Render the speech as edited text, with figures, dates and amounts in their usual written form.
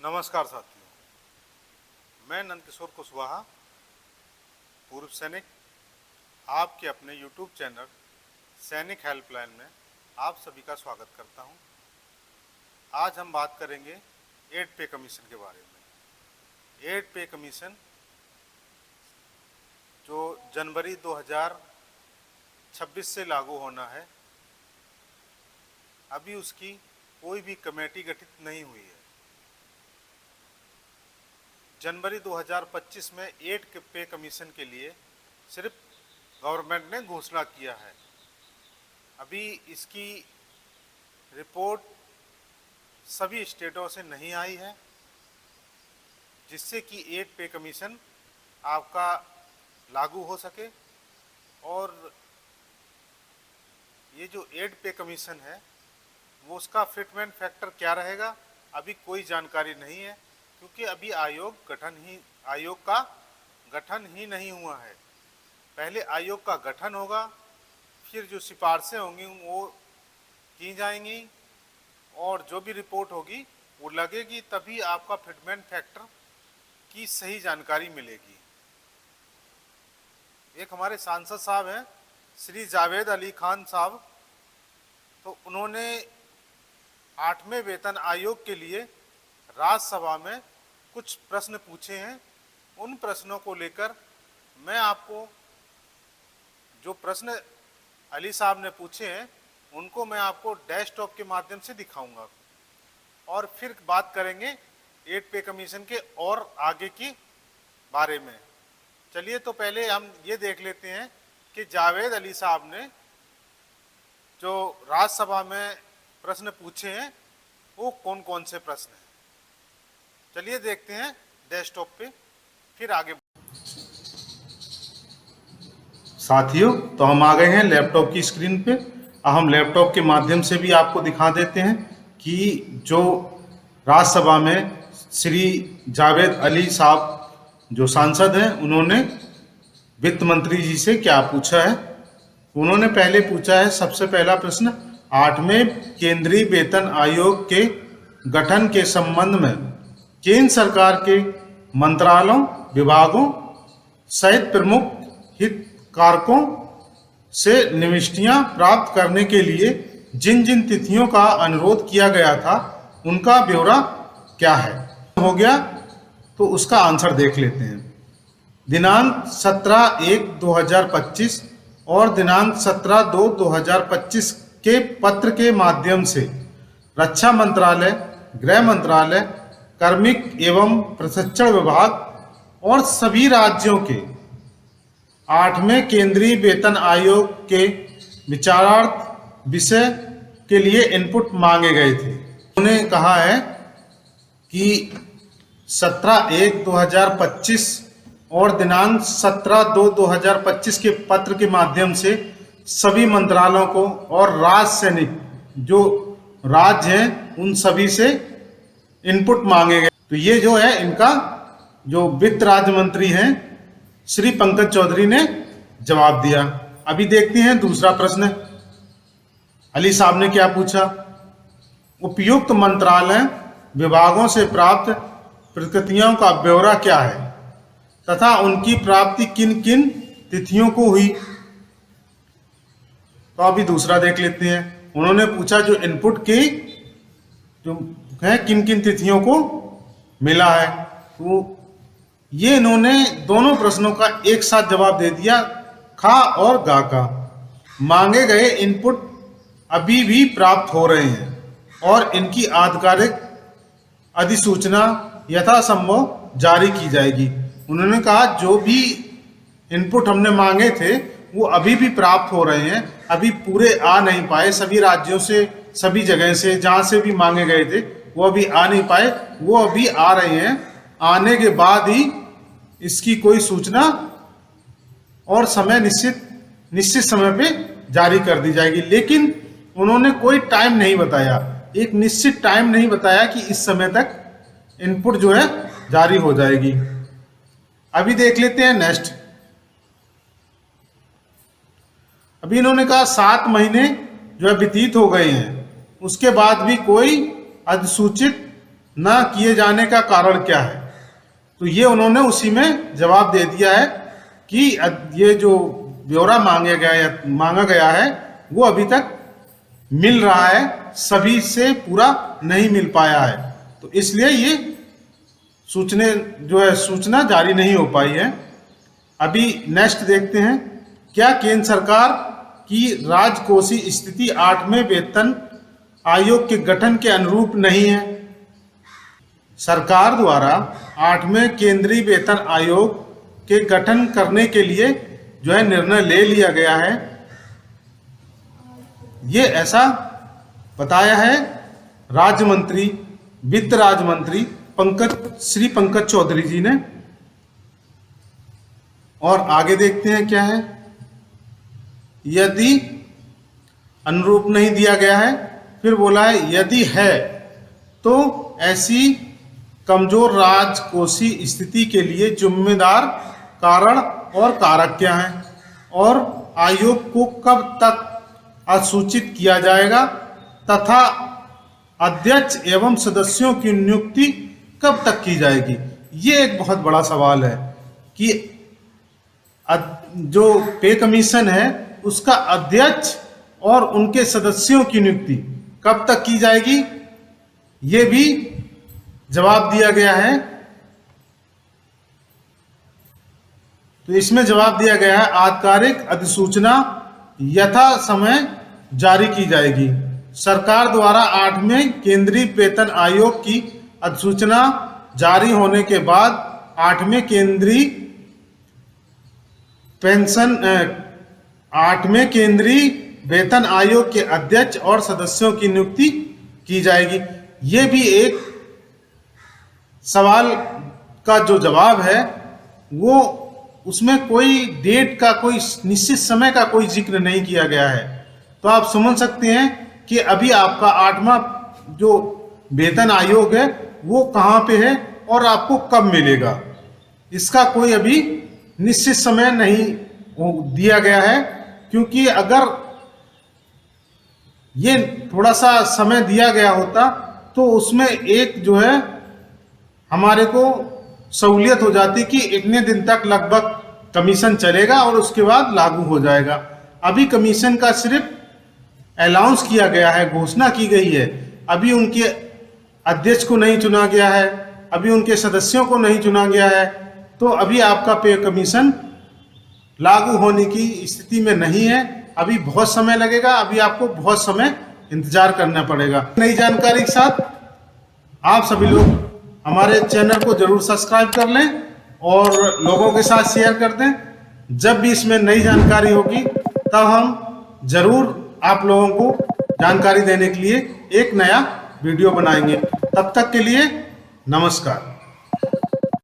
नमस्कार साथियों, मैं नंदकिशोर कुशवाहा, पूर्व सैनिक, आपके अपने YouTube चैनल सैनिक हेल्पलाइन में आप सभी का स्वागत करता हूं। आज हम बात करेंगे 8 पे कमीशन के बारे में। 8 पे कमीशन जो जनवरी 2026 से लागू होना है, अभी उसकी कोई भी कमेटी गठित नहीं हुई है। जनवरी 2025 में 8 पे कमीशन के लिए सिर्फ गवर्नमेंट ने घोषणा किया है। अभी इसकी रिपोर्ट सभी स्टेटों से नहीं आई है, जिससे कि 8 पे कमीशन आपका लागू हो सके। और ये जो 8 पे कमीशन है वो उसका फिटमेंट फैक्टर क्या रहेगा, अभी कोई जानकारी नहीं है, क्योंकि अभी आयोग का गठन ही नहीं हुआ है। पहले आयोग का गठन होगा, फिर जो सिफारिशें होंगी वो की जाएंगी और जो भी रिपोर्ट होगी वो लगेगी, तभी आपका फिटमेंट फैक्टर की सही जानकारी मिलेगी। एक हमारे सांसद साहब हैं श्री जावेद अली खान साहब, तो उन्होंने 8वें वेतन आयोग के लिए राज्यसभा में कुछ प्रश्न पूछे हैं। उन प्रश्नों को लेकर मैं आपको, जो प्रश्न अली साहब ने पूछे हैं उनको मैं आपको डेस्कटॉप के माध्यम से दिखाऊंगा और फिर बात करेंगे 8 पे कमीशन के और आगे की बारे में। चलिए, तो पहले हम ये देख लेते हैं कि जावेद अली साहब ने जो राज्यसभा में प्रश्न पूछे हैं वो कौन कौन से प्रश्न हैं। चलिए देखते हैं डेस्कटॉप पे, फिर आगे। साथियों, तो हम आ गए हैं लैपटॉप की स्क्रीन पे। हम लैपटॉप के माध्यम से भी आपको दिखा देते हैं कि जो राज्यसभा में श्री जावेद अली साहब जो सांसद हैं, उन्होंने वित्त मंत्री जी से क्या पूछा है। उन्होंने पहले पूछा है, सबसे पहला प्रश्न, 8वें केंद्रीय वेतन आयोग के गठन के संबंध में केंद्र सरकार के मंत्रालयों, विभागों सहित प्रमुख हितधारकों से निविष्टियां प्राप्त करने के लिए जिन जिन तिथियों का अनुरोध किया गया था, उनका ब्यौरा क्या है। हो गया, तो उसका आंसर देख लेते हैं। दिनांक 17/1/2025 और दिनांक 17/2/2025 के पत्र के माध्यम से रक्षा मंत्रालय, गृह मंत्रालय, कार्मिक एवं प्रशिक्षण विभाग और सभी राज्यों के 8वें केंद्रीय वेतन आयोग के विचारार्थ विषय के लिए इनपुट मांगे गए थे। उन्होंने कहा है कि 17/1/2025 और दिनांक 17/2/2025 के पत्र के माध्यम से सभी मंत्रालयों को और राज्य सैनिक जो राज्य हैं उन सभी से इनपुट मांगे गए। तो ये जो है इनका जो वित्त राज्य मंत्री हैं श्री पंकज चौधरी ने जवाब दिया। अभी देखते हैं दूसरा प्रश्न अली साहब ने क्या पूछा। उपयुक्त मंत्रालय विभागों से प्राप्त प्रतिकृतियों का ब्यौरा क्या है तथा उनकी प्राप्ति किन किन तिथियों को हुई। तो अभी दूसरा देख लेते हैं। उन्होंने पूछा जो इनपुट की जो है किन किन तिथियों को मिला है। तो ये इन्होंने दोनों प्रश्नों का एक साथ जवाब दे दिया, खा और गा का। मांगे गए इनपुट अभी भी प्राप्त हो रहे हैं और इनकी आधिकारिक अधिसूचना यथासंभव जारी की जाएगी। उन्होंने कहा जो भी इनपुट हमने मांगे थे वो अभी भी प्राप्त हो रहे हैं, अभी पूरे आ नहीं पाए। सभी राज्यों से, सभी जगह से, जहां से भी मांगे गए थे वो अभी आ नहीं पाए, वो अभी आ रहे हैं। आने के बाद ही इसकी कोई सूचना और समय निश्चित समय पे जारी कर दी जाएगी। लेकिन उन्होंने कोई टाइम नहीं बताया, एक निश्चित टाइम नहीं बताया कि इस समय तक इनपुट जो है जारी हो जाएगी। अभी देख लेते हैं नेक्स्ट। अभी इन्होंने कहा 7 महीने जो है व्यतीत हो गए हैं, उसके बाद भी कोई अधिसूचित ना किए जाने का कारण क्या है। तो ये उन्होंने उसी में जवाब दे दिया है कि ये जो ब्यौरा मांगा गया है वो अभी तक मिल रहा है, सभी से पूरा नहीं मिल पाया है। तो इसलिए ये सूचना जारी नहीं हो पाई है। अभी नेक्स्ट देखते हैं, क्या केंद्र सरकार की राजकोषीय स्थिति 8वें वेतन आयोग के गठन के अनुरूप नहीं है। सरकार द्वारा 8वें केंद्रीय वेतन आयोग के गठन करने के लिए निर्णय ले लिया गया है। ये ऐसा बताया है राज्य मंत्री, वित्त राज्य मंत्री श्री पंकज चौधरी जी ने। और आगे देखते हैं क्या है। यदि अनुरूप नहीं दिया गया है, फिर बोला है यदि है तो ऐसी कमजोर राजकोषीय स्थिति के लिए जिम्मेदार कारण और कारक क्या हैं, और आयोग को कब तक अधिसूचित किया जाएगा तथा अध्यक्ष एवं सदस्यों की नियुक्ति कब तक की जाएगी। ये एक बहुत बड़ा सवाल है कि जो पे कमीशन है उसका अध्यक्ष और उनके सदस्यों की नियुक्ति कब तक की जाएगी, ये भी जवाब दिया गया है। तो इसमें जवाब दिया गया है आधिकारिक अधिसूचना यथा समय जारी की जाएगी। सरकार द्वारा 8वें केंद्रीय वेतन आयोग की अधिसूचना जारी होने के बाद 8वें केंद्रीय वेतन आयोग के अध्यक्ष और सदस्यों की नियुक्ति की जाएगी। ये भी एक सवाल का जो जवाब है वो उसमें कोई डेट का, कोई निश्चित समय का कोई जिक्र नहीं किया गया है। तो आप समझ सकते हैं कि अभी आपका 8वां जो वेतन आयोग है वो कहाँ पे है और आपको कब मिलेगा, इसका कोई अभी निश्चित समय नहीं दिया गया है। क्योंकि अगर ये थोड़ा सा समय दिया गया होता तो उसमें एक हमारे को सहूलियत हो जाती कि इतने दिन तक लगभग कमीशन चलेगा और उसके बाद लागू हो जाएगा। अभी कमीशन का सिर्फ अनाउंस किया गया है, घोषणा की गई है। अभी उनके अध्यक्ष को नहीं चुना गया है, अभी उनके सदस्यों को नहीं चुना गया है। तो अभी आपका पे कमीशन लागू होने की स्थिति में नहीं है। अभी बहुत समय लगेगा, अभी आपको बहुत समय इंतजार करना पड़ेगा। नई जानकारी के साथ आप सभी लोग हमारे चैनल को जरूर सब्सक्राइब कर लें और लोगों के साथ शेयर कर दें। जब भी इसमें नई जानकारी होगी तब हम जरूर आप लोगों को जानकारी देने के लिए एक नया वीडियो बनाएंगे। तब तक के लिए नमस्कार।